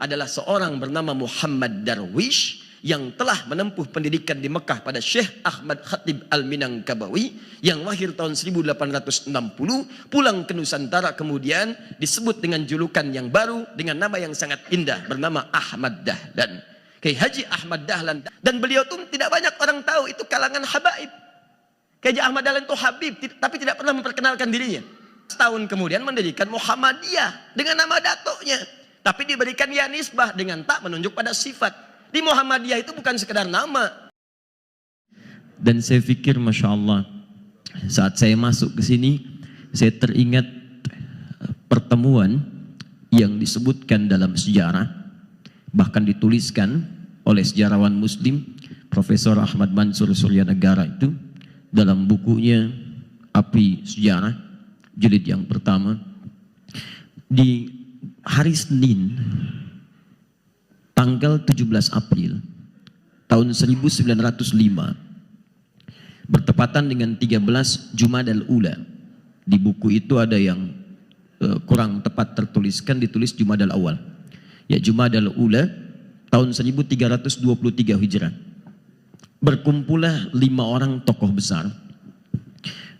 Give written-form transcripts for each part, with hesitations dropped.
adalah seorang bernama Muhammad Darwish yang telah menempuh pendidikan di Mekah pada Syekh Ahmad Khatib Al-Minangkabawi yang lahir tahun 1860, pulang ke Nusantara kemudian disebut dengan julukan yang baru dengan nama yang sangat indah bernama Ahmad Dahlan. Kiai Haji Ahmad Dahlan, dan beliau tuh tidak banyak orang tahu itu kalangan habaib. Kiai Haji Ahmad Dahlan itu habib tapi tidak pernah memperkenalkan dirinya. Setahun kemudian mendirikan Muhammadiyah dengan nama datuknya, tapi diberikan ya nisbah dengan tak menunjuk pada sifat. Di Muhammadiyah itu bukan sekedar nama. Dan saya pikir Masya Allah, saat saya masuk ke sini, saya teringat pertemuan yang disebutkan dalam sejarah, bahkan dituliskan oleh sejarawan Muslim, Profesor Ahmad Mansur Suryanegara itu, dalam bukunya Api Sejarah, jilid yang pertama. Di hari Senin, tanggal 17 April tahun 1905 bertepatan dengan 13 Jumadal Ula. Di buku itu ada yang kurang tepat tertuliskan, ditulis Jumadal Awal. Ya, Jumadal Ula tahun 1323 Hijrah. Berkumpullah 5 orang tokoh besar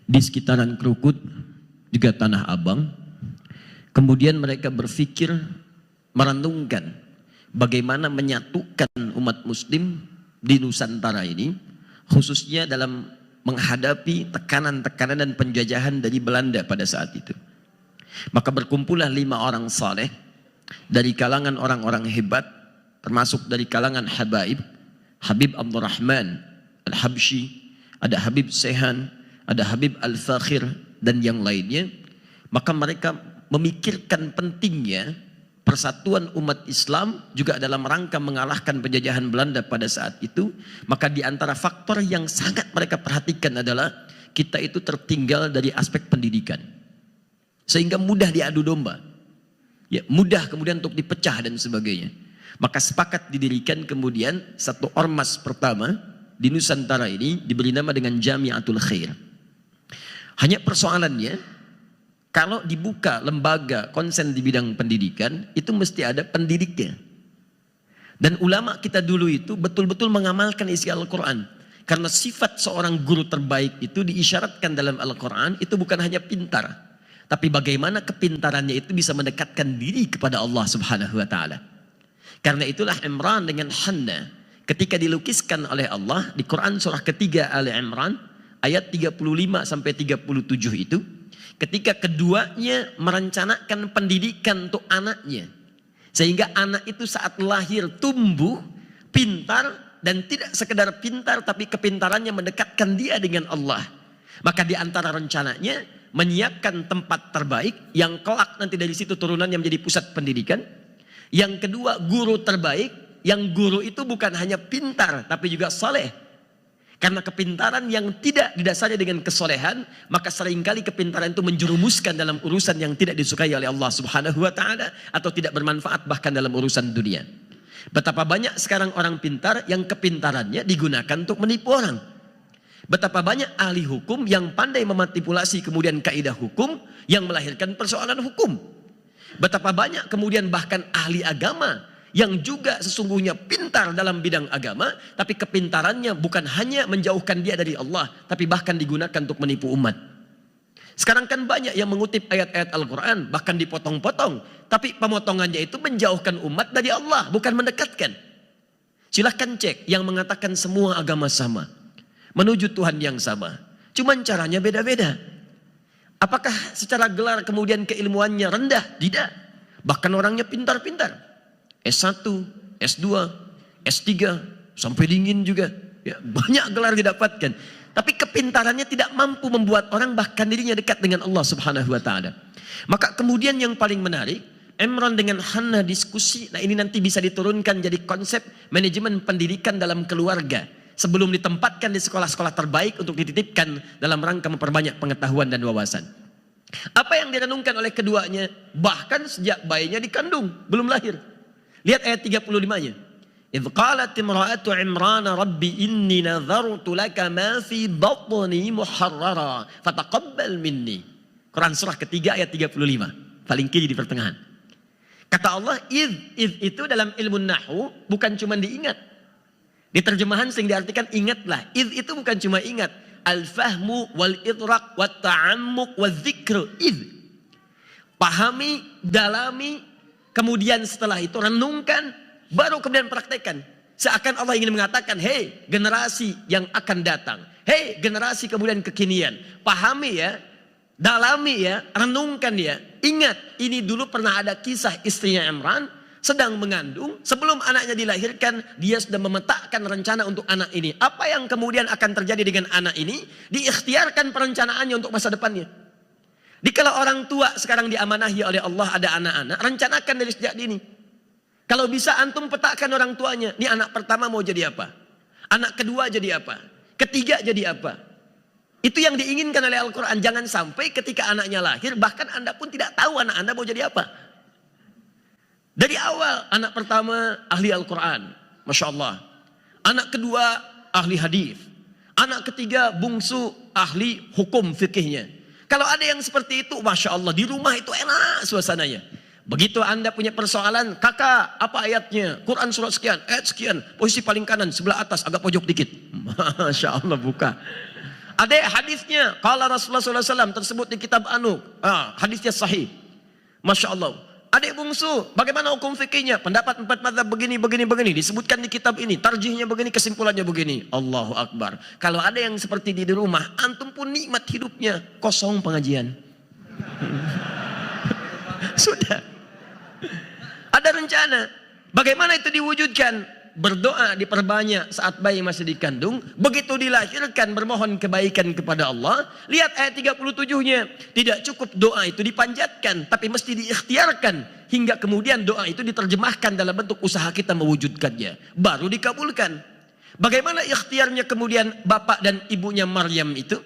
di sekitaran Krukut juga Tanah Abang. Kemudian mereka berpikir merenungkan bagaimana menyatukan umat muslim di Nusantara ini, khususnya dalam menghadapi tekanan-tekanan dan penjajahan dari Belanda pada saat itu. Maka berkumpullah 5 orang saleh dari kalangan orang-orang hebat, termasuk dari kalangan habaib, Habib Abdurrahman Al-Habsyi, ada Habib Sehan, ada Habib Al-Fakhir, dan yang lainnya. Maka mereka memikirkan pentingnya persatuan umat Islam juga dalam rangka mengalahkan penjajahan Belanda pada saat itu. Maka di antara faktor yang sangat mereka perhatikan adalah kita itu tertinggal dari aspek pendidikan, sehingga mudah diadu domba, ya, mudah kemudian untuk dipecah dan sebagainya. Maka sepakat didirikan kemudian satu ormas pertama di Nusantara ini, diberi nama dengan Jamiatul Khair. Hanya persoalannya, kalau dibuka lembaga konsen di bidang pendidikan, itu mesti ada pendidiknya. Dan ulama kita dulu itu betul-betul mengamalkan isi Al-Quran. Karena sifat seorang guru terbaik itu diisyaratkan dalam Al-Quran, itu bukan hanya pintar, tapi bagaimana kepintarannya itu bisa mendekatkan diri kepada Allah Subhanahu wa Ta'ala. Karena itulah Imran dengan Hanna ketika dilukiskan oleh Allah di Quran surah ketiga Ali Imran ayat 35 sampai 37 itu, ketika keduanya merencanakan pendidikan untuk anaknya, sehingga anak itu saat lahir tumbuh pintar, dan tidak sekedar pintar tapi kepintarannya mendekatkan dia dengan Allah. Maka di antara rencananya menyiapkan tempat terbaik yang kelak nanti dari situ turunannya menjadi pusat pendidikan. Yang kedua, guru terbaik, yang guru itu bukan hanya pintar tapi juga soleh. Karena kepintaran yang tidak didasari dengan kesolehan, maka seringkali kepintaran itu menjerumuskan dalam urusan yang tidak disukai oleh Allah Subhanahu wa Ta'ala, atau tidak bermanfaat bahkan dalam urusan dunia. Betapa banyak sekarang orang pintar yang kepintarannya digunakan untuk menipu orang. Betapa banyak ahli hukum yang pandai memanipulasi kemudian kaidah hukum yang melahirkan persoalan hukum. Betapa banyak kemudian bahkan ahli agama yang juga sesungguhnya pintar dalam bidang agama, tapi kepintarannya bukan hanya menjauhkan dia dari Allah, tapi bahkan digunakan untuk menipu umat. Sekarang kan banyak yang mengutip ayat-ayat Al-Quran, bahkan dipotong-potong, tapi pemotongannya itu menjauhkan umat dari Allah, bukan mendekatkan. Silahkan cek yang mengatakan semua agama sama, menuju Tuhan yang sama, cuman caranya beda-beda. Apakah secara gelar kemudian keilmuannya rendah? Tidak. Bahkan orangnya pintar-pintar. S1, S2, S3, sampai dingin juga. Ya, banyak gelar didapatkan. Tapi kepintarannya tidak mampu membuat orang bahkan dirinya dekat dengan Allah Subhanahu wa Ta'ala. Maka kemudian yang paling menarik, Imran dengan Hanna diskusi. Nah, ini nanti bisa diturunkan jadi konsep manajemen pendidikan dalam keluarga, sebelum ditempatkan di sekolah-sekolah terbaik untuk dititipkan dalam rangka memperbanyak pengetahuan dan wawasan. Apa yang direnungkan oleh keduanya bahkan sejak bayinya dikandung, belum lahir. Lihat ayat 35-nya. Idh qalat imra'atu Imran rabbi inni nadhartu laka ma fi batni muharrara fataqabbal minni. Quran surah ketiga ayat 35, paling kiri di pertengahan. Kata Allah, id itu dalam ilmu nahu bukan cuma diingat. Di terjemahan sering diartikan ingatlah. Id itu bukan cuma ingat. Al-fahmu wal idraq wat ta'ammuq wal dzikr. Id. Pahami, dalami, kemudian setelah itu renungkan, baru kemudian praktekkan. Seakan Allah ingin mengatakan, hei generasi yang akan datang. Hei generasi kemudian kekinian. Pahami ya, dalami ya, renungkan ya. Ingat, ini dulu pernah ada kisah istrinya Imran sedang mengandung. Sebelum anaknya dilahirkan, dia sudah memetakkan rencana untuk anak ini. Apa yang kemudian akan terjadi dengan anak ini? Diikhtiarkan perencanaannya untuk masa depannya. Dikala orang tua sekarang diamanahi oleh Allah ada anak-anak, rencanakan dari sejak dini. Kalau bisa antum petakan orang tuanya. Ini anak pertama mau jadi apa? Anak kedua jadi apa? Ketiga jadi apa? Itu yang diinginkan oleh Al-Quran. Jangan sampai ketika anaknya lahir, bahkan anda pun tidak tahu anak anda mau jadi apa. Dari awal, anak pertama ahli Al-Quran. Masya Allah. Anak kedua ahli hadis. Anak ketiga bungsu ahli hukum fikihnya. Kalau ada yang seperti itu, Masya Allah, di rumah itu enak suasananya. Begitu anda punya persoalan, kakak apa ayatnya? Quran surat sekian, ayat sekian, posisi paling kanan, sebelah atas, agak pojok dikit. Masya Allah, buka. Ada hadisnya, kalau Rasulullah SAW tersebut di kitab hadisnya sahih. Masya Allah. Adik bungsu, bagaimana hukum fikihnya? Pendapat 4 mazhab begini, disebutkan di kitab ini, tarjihnya begini, kesimpulannya begini. Allahu Akbar. Kalau ada yang seperti di rumah, antum pun nikmat hidupnya, kosong pengajian. Sudah. Ada rencana. Bagaimana itu diwujudkan? Berdoa diperbanyak saat bayi masih dikandung. Begitu dilahirkan bermohon kebaikan kepada Allah. Lihat ayat 37-nya. Tidak cukup doa itu dipanjatkan, tapi mesti diikhtiarkan. Hingga kemudian doa itu diterjemahkan dalam bentuk usaha kita mewujudkannya. Baru dikabulkan. Bagaimana ikhtiarnya kemudian bapak dan ibunya Maryam itu?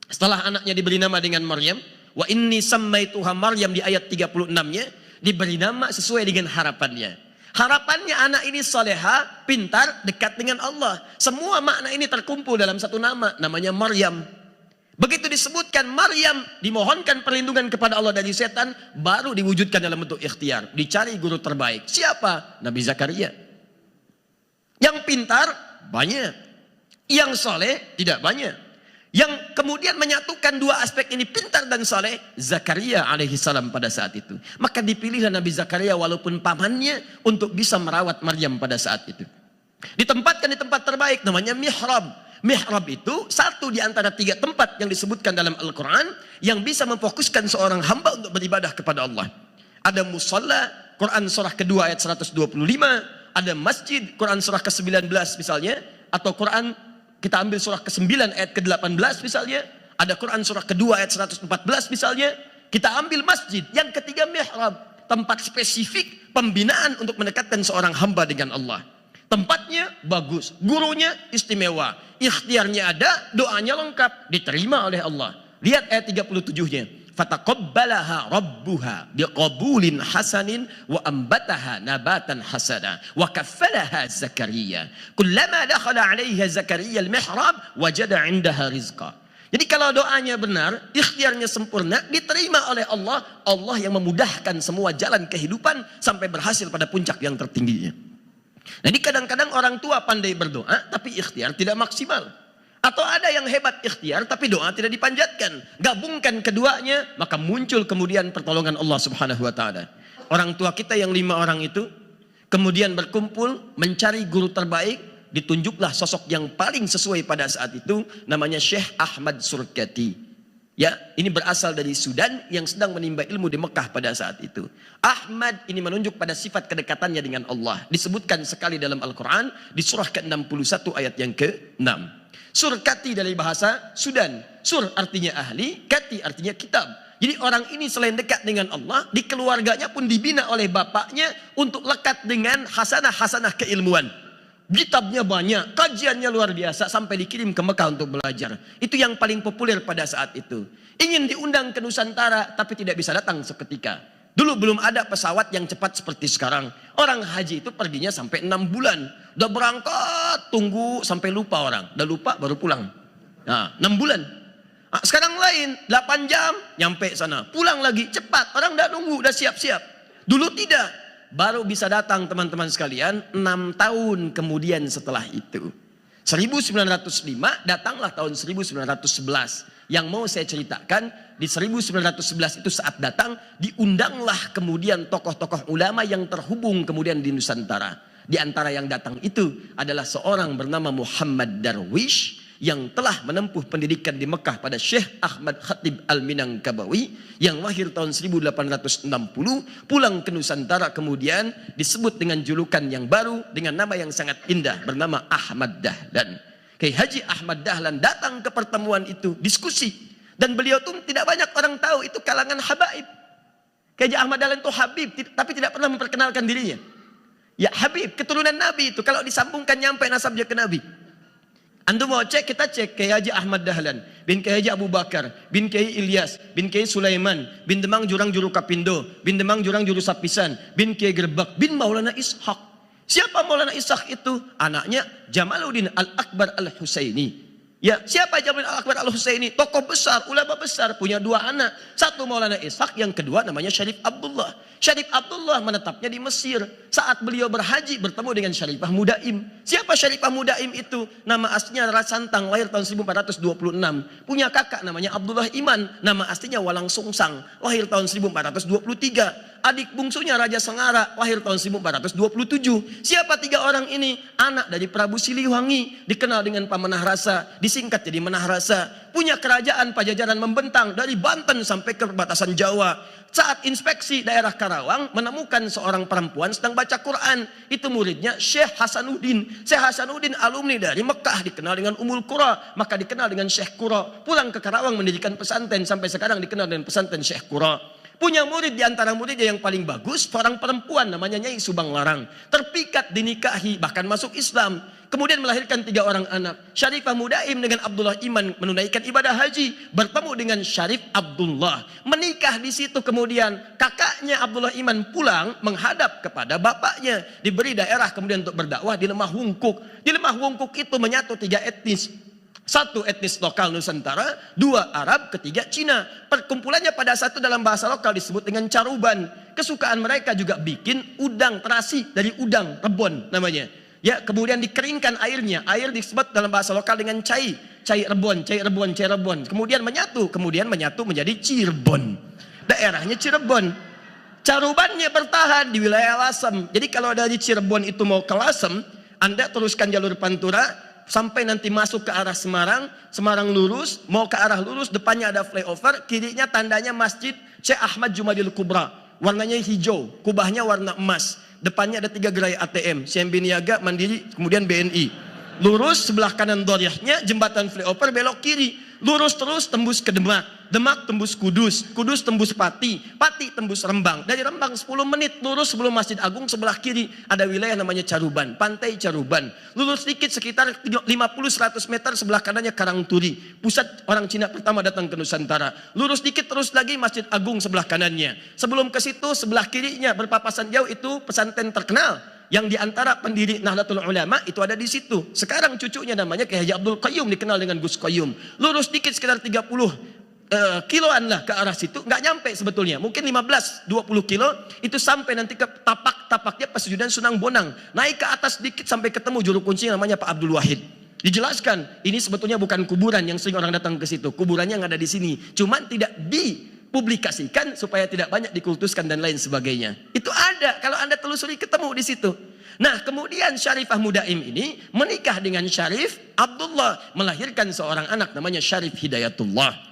Setelah anaknya diberi nama dengan Maryam. Wa inni sammaituha Maryam di ayat 36-nya. Diberi nama sesuai dengan harapannya. Harapannya anak ini soleha, pintar, dekat dengan Allah. Semua makna ini terkumpul dalam satu nama, namanya Maryam. Begitu disebutkan Maryam, dimohonkan perlindungan kepada Allah dari setan, baru diwujudkan dalam bentuk ikhtiar. Dicari guru terbaik. Siapa? Nabi Zakaria. Yang pintar, banyak. Yang soleh, tidak banyak. Yang kemudian menyatukan dua aspek ini, pintar dan soleh, Zakaria alaihissalam pada saat itu. Maka dipilihlah Nabi Zakaria walaupun pamannya untuk bisa merawat Maryam pada saat itu. Ditempatkan di tempat terbaik, namanya mihrab. Mihrab itu satu di antara 3 tempat yang disebutkan dalam Al-Quran yang bisa memfokuskan seorang hamba untuk beribadah kepada Allah. Ada musalla, Quran surah kedua ayat 125. Ada masjid, Quran surah ke-19 misalnya. Atau Quran kita ambil surah ke-9 ayat ke-18 misalnya. Ada Quran surah kedua ayat 114 misalnya. Kita ambil masjid. Yang ketiga mihrab. Tempat spesifik pembinaan untuk mendekatkan seorang hamba dengan Allah. Tempatnya bagus. Gurunya istimewa. Ikhtiarnya ada. Doanya lengkap. Diterima oleh Allah. Lihat ayat 37-nya. Fataqabbalaha rabbuha biqabulin hasanin wa ambataha nabatan hasana wa kaffalaha Zakaria kullama dakhala 'alaiha Zakaria al-mihrab wajada 'indaha rizqa. Jadi kalau doanya benar, ikhtiarnya sempurna, diterima oleh Allah, Allah yang memudahkan semua jalan kehidupan sampai berhasil pada puncak yang tertingginya. Jadi kadang-kadang orang tua pandai berdoa tapi ikhtiar tidak maksimal. Atau ada yang hebat ikhtiar tapi doa tidak dipanjatkan. Gabungkan keduanya, maka muncul kemudian pertolongan Allah Subhanahu wa taala. Orang tua kita yang 5 orang itu kemudian berkumpul mencari guru terbaik, ditunjuklah sosok yang paling sesuai pada saat itu, namanya Syekh Ahmad Surkati. Ya, ini berasal dari Sudan yang sedang menimba ilmu di Mekah pada saat itu. Ahmad ini menunjuk pada sifat kedekatannya dengan Allah. Disebutkan sekali dalam Al-Quran di surah ke-61 ayat yang ke-6. Surkati dari bahasa Sudan. Sur artinya ahli, kati artinya kitab. Jadi orang ini selain dekat dengan Allah, di keluarganya pun dibina oleh bapaknya untuk lekat dengan hasanah-hasanah keilmuan. Kitabnya banyak, kajiannya luar biasa, sampai dikirim ke Mekah untuk belajar. Itu yang paling populer pada saat itu. Ingin diundang ke Nusantara, tapi tidak bisa datang seketika. Dulu belum ada pesawat yang cepat seperti sekarang. Orang haji itu perginya sampai 6 bulan. Udah berangkat, tunggu sampai lupa orang. Udah lupa baru pulang. Nah, 6 bulan. Nah, sekarang lain, 8 jam nyampe sana. Pulang lagi cepat. Orang udah nunggu, udah siap-siap. Dulu tidak. baru bisa datang teman-teman sekalian 6 tahun kemudian setelah itu. 1905 datanglah tahun 1911. Yang mau saya ceritakan di 1911 itu saat datang diundanglah kemudian tokoh-tokoh ulama yang terhubung kemudian di Nusantara. Di antara yang datang itu adalah seorang bernama Muhammad Darwish yang telah menempuh pendidikan di Mekah pada Syekh Ahmad Khatib Al-Minangkabawi yang lahir tahun 1860, pulang ke Nusantara kemudian disebut dengan julukan yang baru dengan nama yang sangat indah bernama Ahmad Dahlan. Kiai Haji Ahmad Dahlan datang ke pertemuan itu, diskusi, dan beliau tuh tidak banyak orang tahu itu kalangan habaib. Kiai Haji Ahmad Dahlan itu habib tapi tidak pernah memperkenalkan dirinya. Ya habib, keturunan Nabi itu kalau disambungkan nyampe nasabnya ke Nabi. Antum mau cek, kita cek Kiai Haji Ahmad Dahlan bin Kiai Haji Abu Bakar bin Kiai Ilyas bin Kiai Sulaiman bin Demang Jurang Juru Kapindo bin Demang Jurang Juru Sapisan bin Kiai Gerbak bin Maulana Ishaq. Siapa Maulana Ishaq itu? Anaknya Jamaluddin Al-Akbar Al-Husaini. Ya, siapa Jamaluddin Al-Akbar Al-Husaini? Tokoh besar, ulama besar, punya 2 anak. Satu Maulana Ishaq, yang kedua namanya Syarif Abdullah. Syarif Abdullah menetapnya di Mesir. Saat beliau berhaji bertemu dengan Syarifah Mudaim. Siapa Syarifah Mudaim itu? Nama aslinya Rara Santang, lahir tahun 1426. Punya kakak namanya Abdullah Iman, nama aslinya Walang Sungsang, lahir tahun 1423. Adik bungsunya Raja Sengara, lahir tahun 1427. Siapa 3 orang ini? Anak dari Prabu Siliwangi, dikenal dengan Pamanah Rasa, disingkat jadi Menah Rasa. Punya kerajaan Pajajaran membentang dari Banten sampai ke perbatasan Jawa. Saat inspeksi daerah Karawang menemukan seorang perempuan sedang baca Quran. Itu muridnya Syekh Hasanuddin. Syekh Hasanuddin alumni dari Mekah, dikenal dengan Ummul Qura, maka dikenal dengan Syekh Qura. Pulang ke Karawang mendirikan pesantren, sampai sekarang dikenal dengan pesantren Syekh Qura. Punya murid, di antara muridnya yang paling bagus seorang perempuan namanya Nyai Subang Larang. Terpikat, dinikahi, bahkan masuk Islam. Kemudian melahirkan 3 orang anak. Syarifah Mudaim dengan Abdullah Iman menunaikan ibadah haji, bertemu dengan Syarif Abdullah. Menikah di situ, kemudian kakaknya Abdullah Iman pulang menghadap kepada bapaknya. Diberi daerah kemudian untuk berdakwah di Lemah Wungkuk. Di Lemah Wungkuk itu menyatu 3 etnis. 1 etnis lokal Nusantara, 2 Arab, 3 Cina. Perkumpulannya pada satu dalam bahasa lokal disebut dengan caruban. Kesukaan mereka juga bikin udang terasi dari udang, rebon namanya. Ya, kemudian dikeringkan airnya. Air disebut dalam bahasa lokal dengan cai. Cai rebon, cai rebon, cai rebon. Kemudian menyatu menjadi Cirebon. Daerahnya Cirebon. Carubannya bertahan di wilayah Lasem. Jadi kalau dari Cirebon itu mau ke Lasem, Anda teruskan jalur Pantura sampai nanti masuk ke arah Semarang. Semarang lurus, mau ke arah lurus, depannya ada flyover, kirinya tandanya Masjid Syekh Ahmad Jumadil Kubra. Warnanya hijau, kubahnya warna emas. Depannya ada 3 gerai ATM, CMB Niaga, Mandiri, kemudian BNI. Lurus, sebelah kanan doriahnya jembatan flyover, belok kiri. Lurus terus tembus ke Demak, Demak tembus Kudus, Kudus tembus Pati, Pati tembus Rembang. Dari Rembang 10 menit lurus sebelum Masjid Agung, sebelah kiri ada wilayah namanya Caruban, Pantai Caruban. Lurus sedikit sekitar 50-100 meter sebelah kanannya Karangturi, pusat orang Cina pertama datang ke Nusantara. Lurus dikit terus lagi Masjid Agung sebelah kanannya. Sebelum ke situ sebelah kirinya berpapasan jauh itu pesantren terkenal yang diantara pendiri Nahdlatul Ulama itu ada di situ. Sekarang cucunya namanya Kiai Haji Abdul Qayyum, dikenal dengan Gus Qayyum. Lurus dikit sekitar 30 kiloan lah ke arah situ, nggak nyampe sebetulnya, mungkin 15-20 kilo itu sampai nanti ke tapaknya Pesujudan Sunang Bonang. Naik ke atas dikit sampai ketemu juru kunci namanya Pak Abdul Wahid. Dijelaskan ini sebetulnya bukan kuburan yang sering orang datang ke situ, kuburannya yang ada di sini, cuman tidak dipublikasikan supaya tidak banyak dikultuskan dan lain sebagainya. Itu ada, kalau Anda telusuri ketemu di situ. Nah, kemudian Syarifah Mudaim ini menikah dengan Syarif Abdullah, melahirkan seorang anak namanya Syarif Hidayatullah.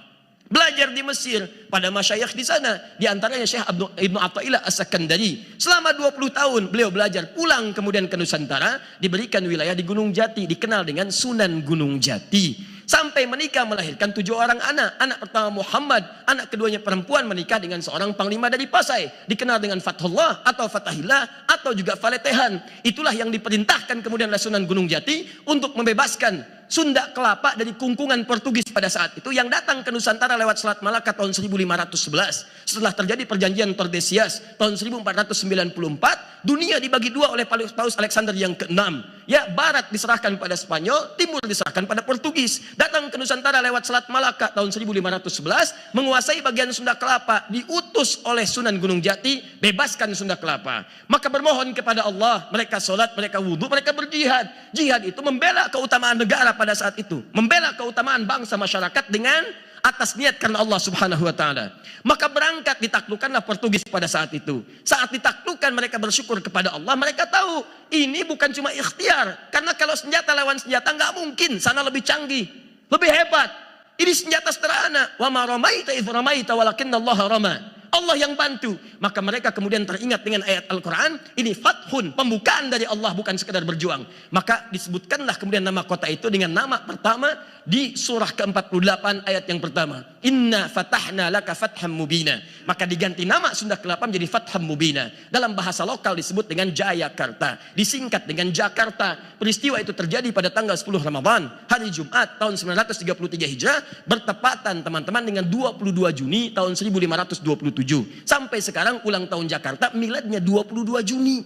Belajar di Mesir pada masyayikh di sana, di antaranya Syekh Ibnu Athaillah As-Sakandari. Selama 20 tahun beliau belajar, pulang kemudian ke Nusantara, diberikan wilayah di Gunung Jati, dikenal dengan Sunan Gunung Jati. Sampai menikah melahirkan 7 orang anak. Anak pertama Muhammad, anak keduanya perempuan, menikah dengan seorang panglima dari Pasai, dikenal dengan Fathullah atau Fatahillah atau juga Faletehan. Itulah yang diperintahkan kemudian oleh Sunan Gunung Jati untuk membebaskan Sunda Kelapa dari kungkungan Portugis pada saat itu yang datang ke Nusantara lewat Selat Malaka tahun 1511. Setelah terjadi perjanjian Tordesillas tahun 1494, dunia dibagi dua oleh Paus Alexander yang ke-6. Ya, barat diserahkan pada Spanyol, timur diserahkan pada Portugis. Datang ke Nusantara lewat Selat Malaka tahun 1511, menguasai bagian Sunda Kelapa, diutus oleh Sunan Gunung Jati, bebaskan Sunda Kelapa. Maka bermohon kepada Allah, mereka sholat, mereka wudhu, mereka berjihad. Jihad itu membela keutamaan negara pada saat itu, membela keutamaan bangsa masyarakat dengan atas niat karena Allah Subhanahu wa taala. Maka berangkat, ditaklukkanlah Portugis pada saat itu. Saat ditaklukkan mereka bersyukur kepada Allah, mereka tahu ini bukan cuma ikhtiar, karena kalau senjata lawan senjata nggak mungkin, sana lebih canggih, lebih hebat. Ini senjata sederhana. Wa ma ramaita idz ramaita walakinnallaha rama. Allah yang bantu. Maka mereka kemudian teringat dengan ayat Al-Quran, ini fathun, pembukaan dari Allah, bukan sekedar berjuang. Maka disebutkanlah kemudian nama kota itu dengan nama pertama di surah ke-48 ayat yang pertama, inna fatahna laka fatham mubina. Maka diganti nama Sunda Kelapa menjadi Fatham Mubina. Dalam bahasa lokal disebut dengan Jayakarta, disingkat dengan Jakarta. Peristiwa itu terjadi pada tanggal 10 Ramadan, hari Jumat tahun 933 Hijrah, bertepatan teman-teman dengan 22 Juni tahun 1527. Sampai sekarang ulang tahun Jakarta miladnya 22 Juni.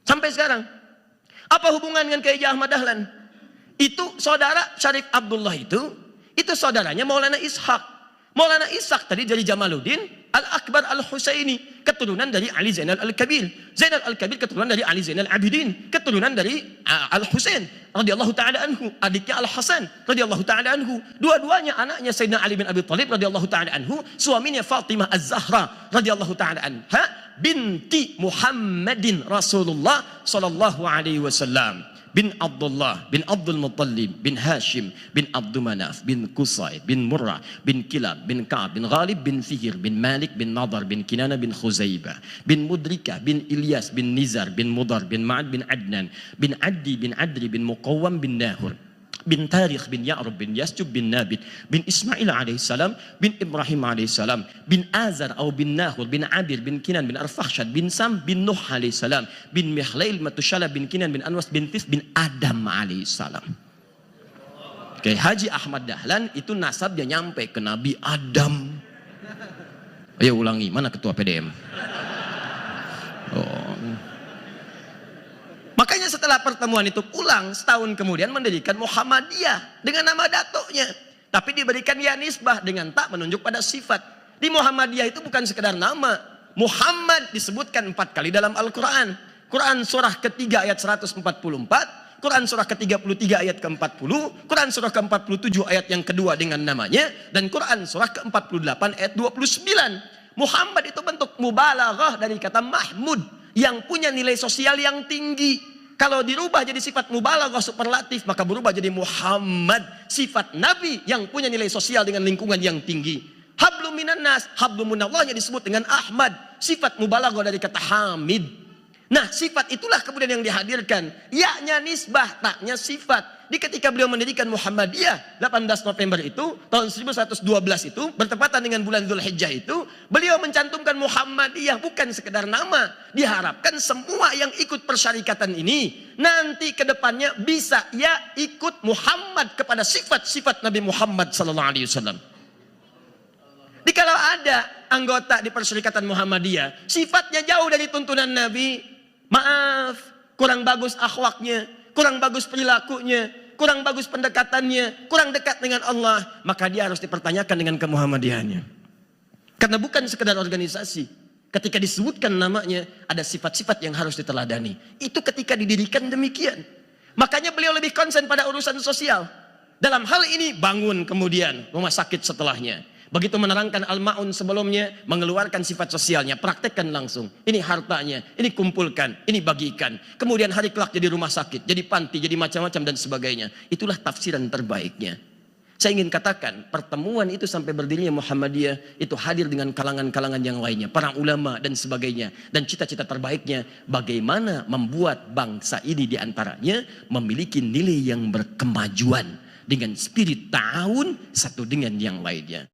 Sampai sekarang. Apa hubungan dengan Kiai Ahmad Dahlan? Itu saudara Syarif Abdullah itu saudaranya Maulana Ishaq. Maulana Ishaq tadi dari Jamaluddin Al-Akbar Al-Husaini, keturunan dari Ali Zainal Al-Kabir. Zainal Al-Kabir keturunan dari Ali Zainal Abidin, keturunan dari Al-Husain radhiyallahu taala anhu, adiknya Al-Hasan radhiyallahu taala anhu. Dua-duanya anaknya Sayyidina Ali bin Abi Thalib radhiyallahu taala anhu, suaminya Fatimah Az-Zahra radhiyallahu taala anha, binti Muhammadin Rasulullah sallallahu alaihi wasallam. Bin Abdullah, bin Abdul Muttalib, bin Hashim, bin Abdul Manaf, bin Qusay, bin Murrah, bin Kilab, bin Ka'ab, bin Ghalib, bin Fihr, bin Malik, bin Nadar, bin Kinana, bin Khuzaibah, bin Mudrika, bin Ilyas, bin Nizar, bin Mudar, bin Ma'ad, bin Adnan, bin Addi, bin Adri, bin Muqawwam, bin Nahur, bin Tarikh, bin Ya'rub, bin Yasjub, bin Nabit, bin Ismail alaihissalam, bin Ibrahim alaihissalam, bin Azar atau bin Nahur, bin Abir, bin Kinan, bin Arfakhshad, bin Sam, bin Nuh alaihissalam, bin Mihlail, Matushala, bin Kinan, bin Anwas, bin Tis, bin Adam alaihissalam. Oke, Haji Ahmad Dahlan itu nasabnya nyampe ke Nabi Adam. Ayo ulangi, mana ketua PDM? Oh. Makanya setelah pertemuan itu pulang, setahun kemudian mendirikan Muhammadiyah dengan nama datuknya. Tapi diberikan ya nisbah dengan tak menunjuk pada sifat. Di Muhammadiyah itu bukan sekedar nama. Muhammad disebutkan 4 kali dalam Al-Quran. Quran surah ketiga ayat 144, Quran surah ke-33 ayat ke-40, Quran surah ke-47 ayat yang kedua dengan namanya, dan Quran surah ke-48 ayat 29. Muhammad itu bentuk mubalaghah dari kata Mahmud, yang punya nilai sosial yang tinggi. Kalau dirubah jadi sifat mubalaghah superlatif, maka berubah jadi Muhammad, sifat Nabi yang punya nilai sosial dengan lingkungan yang tinggi. Hablum minan nas, hablum minallahnya disebut dengan Ahmad, sifat mubalaghah dari kata Hamid. Nah, sifat itulah kemudian yang dihadirkan. Ya-nya nisbah, taknya sifat. Di ketika beliau mendirikan Muhammadiyah 18 November itu tahun 1112 itu bertepatan dengan bulan Dzulhijjah itu, beliau mencantumkan Muhammadiyah bukan sekedar nama. Diharapkan semua yang ikut persyarikatan ini nanti ke depannya bisa ya ikut Muhammad kepada sifat-sifat Nabi Muhammad sallallahu alaihi wasallam. Kalau ada anggota di persyarikatan Muhammadiyah sifatnya jauh dari tuntunan Nabi, maaf, kurang bagus akhlaknya, kurang bagus perilakunya, kurang bagus pendekatannya, kurang dekat dengan Allah, maka dia harus dipertanyakan dengan kemuhammadiyahannya. Karena bukan sekedar organisasi. Ketika disebutkan namanya, ada sifat-sifat yang harus diteladani. Itu ketika didirikan demikian. Makanya beliau lebih konsen pada urusan sosial. Dalam hal ini bangun kemudian rumah sakit setelahnya. Begitu menerangkan Al-Ma'un sebelumnya, mengeluarkan sifat sosialnya, praktekkan langsung. Ini hartanya, ini kumpulkan, ini bagikan. Kemudian hari kelak jadi rumah sakit, jadi panti, jadi macam-macam dan sebagainya. Itulah tafsiran terbaiknya. Saya ingin katakan, pertemuan itu sampai berdirinya Muhammadiyah, itu hadir dengan kalangan-kalangan yang lainnya, para ulama dan sebagainya. Dan cita-cita terbaiknya, bagaimana membuat bangsa ini diantaranya memiliki nilai yang berkemajuan dengan spirit ta'awun satu dengan yang lainnya.